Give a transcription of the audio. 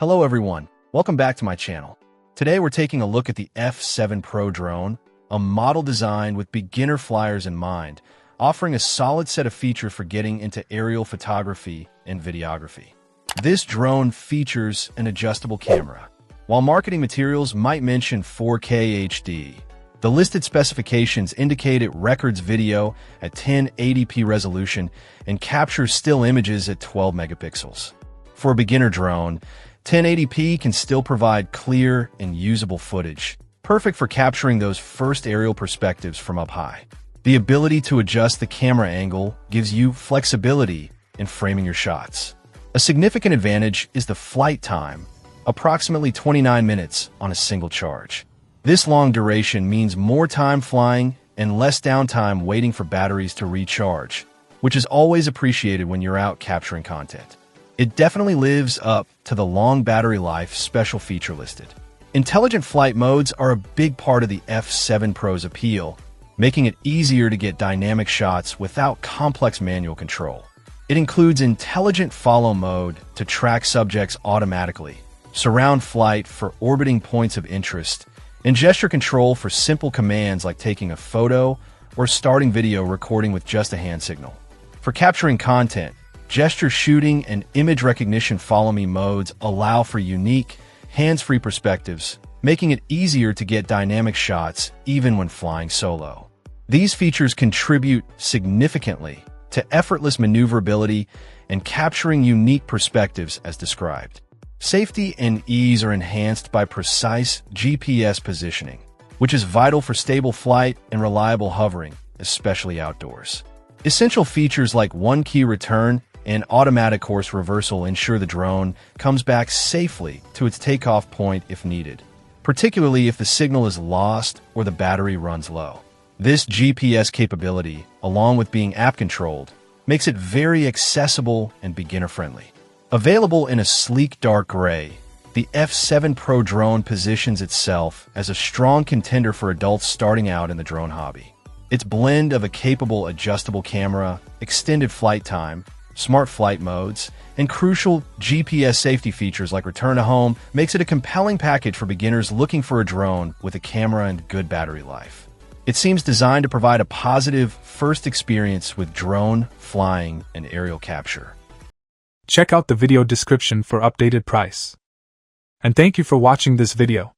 Hello everyone, welcome back to my channel. Today we're taking a look at the F7 Pro drone, a model designed with beginner flyers in mind, offering a solid set of features for getting into aerial photography and videography. This drone features an adjustable camera. While marketing materials might mention 4K HD, the listed specifications indicate it records video at 1080p resolution and captures still images at 12 megapixels. For a beginner drone, 1080p can still provide clear and usable footage, perfect for capturing those first aerial perspectives from up high. The ability to adjust the camera angle gives you flexibility in framing your shots. A significant advantage is the flight time, approximately 29 minutes on a single charge. This long duration means more time flying and less downtime waiting for batteries to recharge, which is always appreciated when you're out capturing content. It definitely lives up to the long battery life special feature listed. Intelligent flight modes are a big part of the F7 Pro's appeal, making it easier to get dynamic shots without complex manual control. It includes intelligent follow mode to track subjects automatically, surround flight for orbiting points of interest, and gesture control for simple commands like taking a photo or starting video recording with just a hand signal. For capturing content, gesture shooting and image recognition follow me modes allow for unique, hands-free perspectives, making it easier to get dynamic shots even when flying solo. These features contribute significantly to effortless maneuverability and capturing unique perspectives as described. Safety and ease are enhanced by precise GPS positioning, which is vital for stable flight and reliable hovering, especially outdoors. Essential features like one-key return and automatic course reversal ensure the drone comes back safely to its takeoff point if needed, particularly if the signal is lost or the battery runs low. This GPS capability, along with being app-controlled, makes it very accessible and beginner-friendly. Available in a sleek dark gray, the F7 Pro drone positions itself as a strong contender for adults starting out in the drone hobby. Its blend of a capable adjustable camera, extended flight time, smart flight modes, and crucial GPS safety features like return to home makes it a compelling package for beginners looking for a drone with a camera and good battery life. It seems designed to provide a positive first experience with drone, flying, and aerial capture. Check out the video description for updated price. And thank you for watching this video.